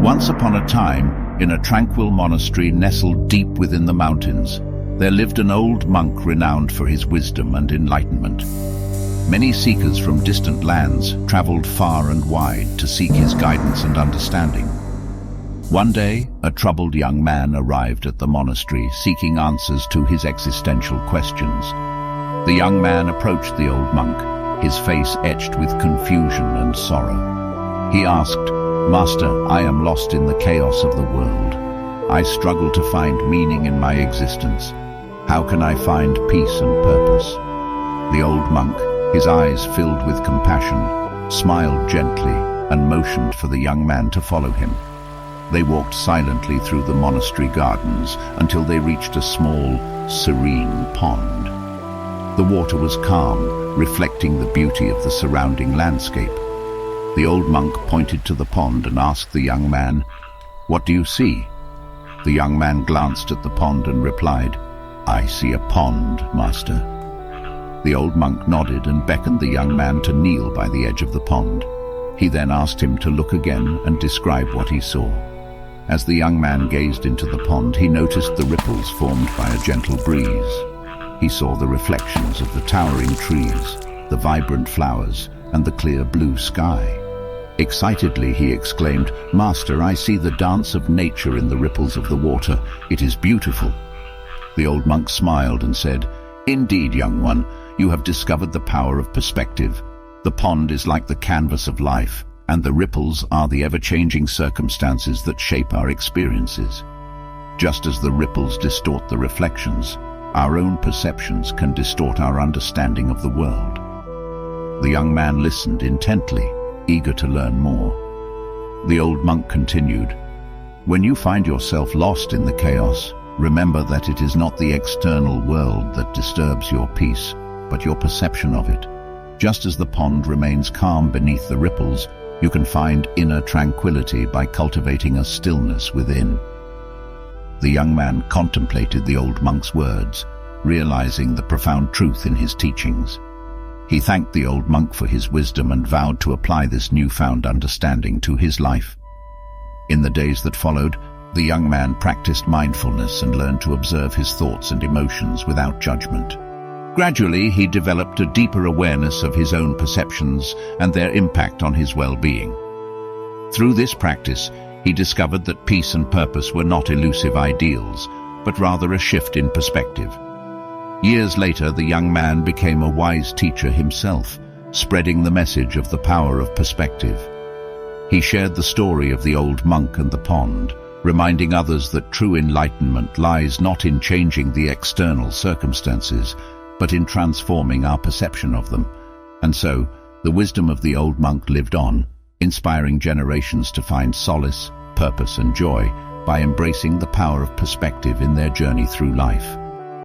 Once upon a time, in a tranquil monastery nestled deep within the mountains, there lived an old monk renowned for his wisdom and enlightenment. Many seekers from distant lands traveled far and wide to seek his guidance and understanding. One day, a troubled young man arrived at the monastery seeking answers to his existential questions. The young man approached the old monk, his face etched with confusion and sorrow. He asked, "Master, I am lost in the chaos of the world. I struggle to find meaning in my existence. How can I find peace and purpose?" The old monk, his eyes filled with compassion, smiled gently and motioned for the young man to follow him. They walked silently through the monastery gardens until they reached a small, serene pond. The water was calm, reflecting the beauty of the surrounding landscape. The old monk pointed to the pond and asked the young man, "What do you see?" The young man glanced at the pond and replied, "I see a pond, master." The old monk nodded and beckoned the young man to kneel by the edge of the pond. He then asked him to look again and describe what he saw. As the young man gazed into the pond, he noticed the ripples formed by a gentle breeze. He saw the reflections of the towering trees, the vibrant flowers, and the clear blue sky. Excitedly, he exclaimed, "Master, I see the dance of nature in the ripples of the water. It is beautiful." The old monk smiled and said, "Indeed, young one, you have discovered the power of perspective. The pond is like the canvas of life, and the ripples are the ever-changing circumstances that shape our experiences. Just as the ripples distort the reflections, our own perceptions can distort our understanding of the world." The young man listened intently, eager to learn more. The old monk continued, "When you find yourself lost in the chaos, remember that it is not the external world that disturbs your peace, but your perception of it. Just as the pond remains calm beneath the ripples, you can find inner tranquility by cultivating a stillness within." The young man contemplated the old monk's words, realizing the profound truth in his teachings. He thanked the old monk for his wisdom and vowed to apply this newfound understanding to his life. In the days that followed, the young man practiced mindfulness and learned to observe his thoughts and emotions without judgment. Gradually, he developed a deeper awareness of his own perceptions and their impact on his well-being. Through this practice, he discovered that peace and purpose were not elusive ideals, but rather a shift in perspective. Years later, the young man became a wise teacher himself, spreading the message of the power of perspective. He shared the story of the old monk and the pond, reminding others that true enlightenment lies not in changing the external circumstances, but in transforming our perception of them. And so, the wisdom of the old monk lived on, inspiring generations to find solace, purpose and joy by embracing the power of perspective in their journey through life.